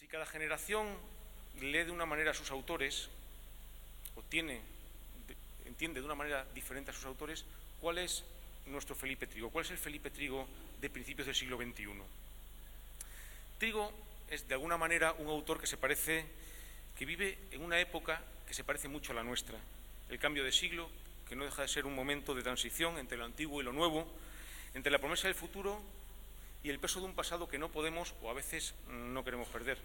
Si cada generación lee de una manera a sus autores, o entiende de una manera diferente a sus autores, ¿cuál es nuestro Felipe Trigo? ¿Cuál es el Felipe Trigo de principios del siglo XXI? Trigo es, de alguna manera, un autor que vive en una época que se parece mucho a la nuestra. El cambio de siglo, que no deja de ser un momento de transición entre lo antiguo y lo nuevo, entre la promesa del futuro y el peso de un pasado que no podemos o a veces no queremos perder.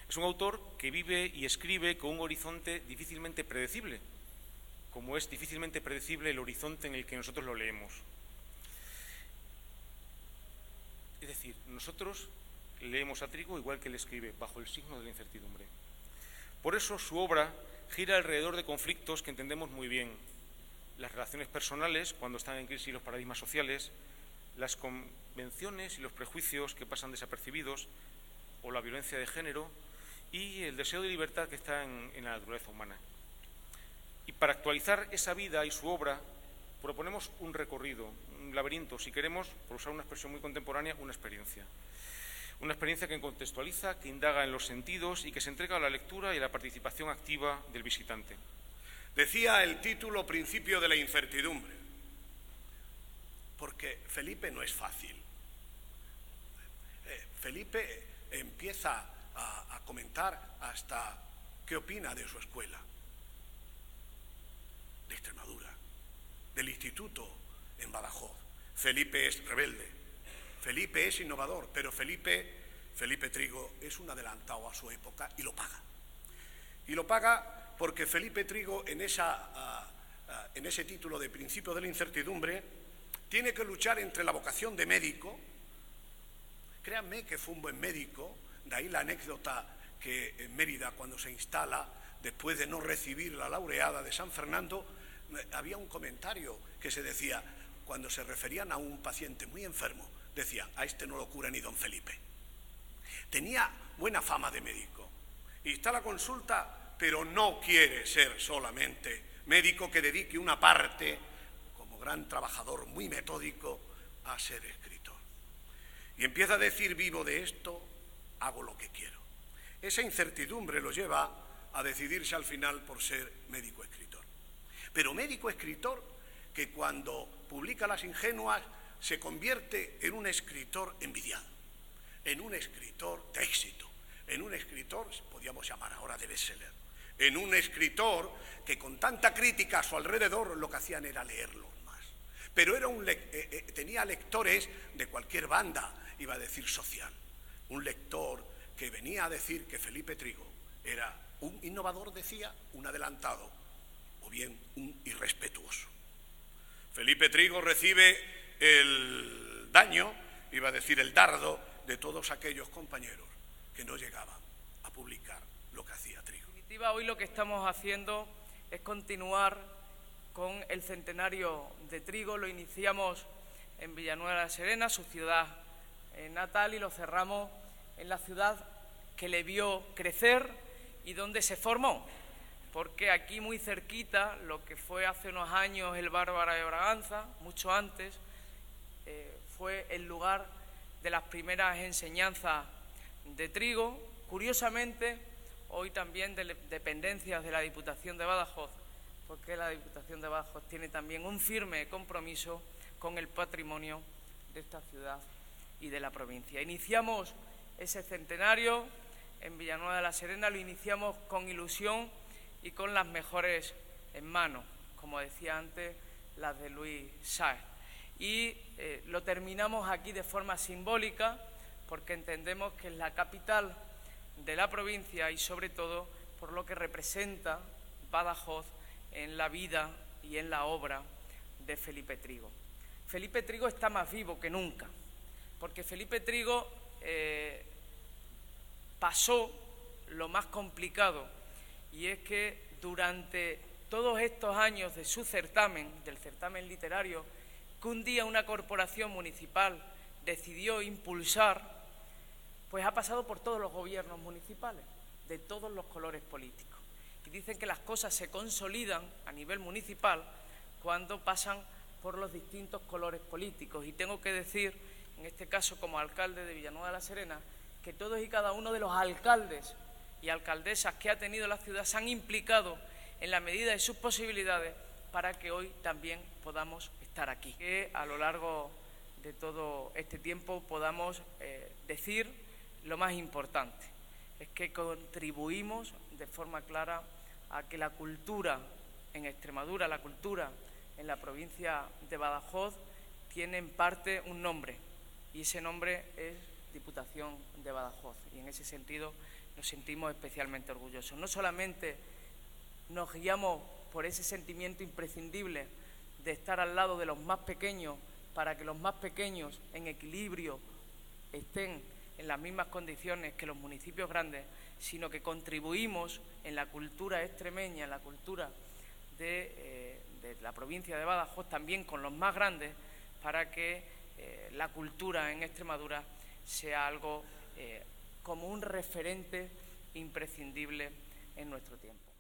Es un autor que vive y escribe con un horizonte difícilmente predecible, como es difícilmente predecible el horizonte en el que nosotros lo leemos. Es decir, nosotros leemos a Trigo igual que él escribe, bajo el signo de la incertidumbre. Por eso su obra gira alrededor de conflictos que entendemos muy bien: las relaciones personales, cuando están en crisis los paradigmas sociales, las convenciones y los prejuicios que pasan desapercibidos, o la violencia de género, y el deseo de libertad que está en la naturaleza humana. Y para actualizar esa vida y su obra, proponemos un recorrido, un laberinto, si queremos, por usar una expresión muy contemporánea, una experiencia. Una experiencia que contextualiza, que indaga en los sentidos y que se entrega a la lectura y a la participación activa del visitante. Decía el título Principio de la incertidumbre, porque Felipe no es fácil. Felipe empieza a comentar hasta qué opina de su escuela, de Extremadura, del instituto en Badajoz. Felipe es rebelde, Felipe es innovador, pero Felipe Trigo es un adelantado a su época y lo paga. Y lo paga porque Felipe Trigo, en ese título de Principio de la incertidumbre, tiene que luchar entre la vocación de médico. Créanme que fue un buen médico, de ahí la anécdota que en Mérida, cuando se instala, después de no recibir la laureada de San Fernando, había un comentario que se decía, cuando se referían a un paciente muy enfermo, decían: a este no lo cura ni don Felipe. Tenía buena fama de médico, instala consulta, pero no quiere ser solamente médico que dedique una parte, como gran trabajador muy metódico, a ser escritor. Y empieza a decir: vivo de esto, hago lo que quiero. Esa incertidumbre lo lleva a decidirse al final por ser médico-escritor. Pero médico-escritor que cuando publica Las Ingenuas se convierte en un escritor envidiado, en un escritor de éxito, en un escritor, podríamos llamar ahora de bestseller, en un escritor que con tanta crítica a su alrededor lo que hacían era leerlo más. Pero tenía lectores de cualquier banda, iba a decir social. Un lector que venía a decir que Felipe Trigo era un innovador, decía, un adelantado, o bien un irrespetuoso. Felipe Trigo recibe el daño, iba a decir el dardo, de todos aquellos compañeros que no llegaban a publicar lo que hacía Trigo. En definitiva, hoy lo que estamos haciendo es continuar con el centenario de Trigo. Lo iniciamos en Villanueva de la Serena, su ciudad natal, y lo cerramos en la ciudad que le vio crecer y donde se formó, porque aquí muy cerquita, lo que fue hace unos años el Bárbara de Braganza, mucho antes, fue el lugar de las primeras enseñanzas de Trigo. Curiosamente, hoy también de dependencias de la Diputación de Badajoz, porque la Diputación de Badajoz tiene también un firme compromiso con el patrimonio de esta ciudad y de la provincia. Iniciamos ese centenario en Villanueva de la Serena, lo iniciamos con ilusión y con las mejores en mano, como decía antes, las de Luis Sáez. Y lo terminamos aquí de forma simbólica, porque entendemos que es la capital de la provincia y sobre todo por lo que representa Badajoz en la vida y en la obra de Felipe Trigo. Felipe Trigo está más vivo que nunca, porque Felipe Trigo pasó lo más complicado, y es que durante todos estos años de su certamen, del certamen literario, que un día una corporación municipal decidió impulsar, pues ha pasado por todos los gobiernos municipales, de todos los colores políticos. Y dicen que las cosas se consolidan a nivel municipal cuando pasan por los distintos colores políticos. Y tengo que decir, en este caso como alcalde de Villanueva de la Serena, que todos y cada uno de los alcaldes y alcaldesas que ha tenido la ciudad se han implicado en la medida de sus posibilidades para que hoy también podamos estar aquí. Que a lo largo de todo este tiempo podamos decir lo más importante, es que contribuimos de forma clara a que la cultura en Extremadura, la cultura en la provincia de Badajoz, tiene en parte un nombre, y ese nombre es Diputación de Badajoz, y en ese sentido nos sentimos especialmente orgullosos. No solamente nos guiamos por ese sentimiento imprescindible de estar al lado de los más pequeños para que los más pequeños en equilibrio estén en las mismas condiciones que los municipios grandes, sino que contribuimos en la cultura extremeña, en la cultura de la provincia de Badajoz, también con los más grandes, para que la cultura en Extremadura sea algo como un referente imprescindible en nuestro tiempo.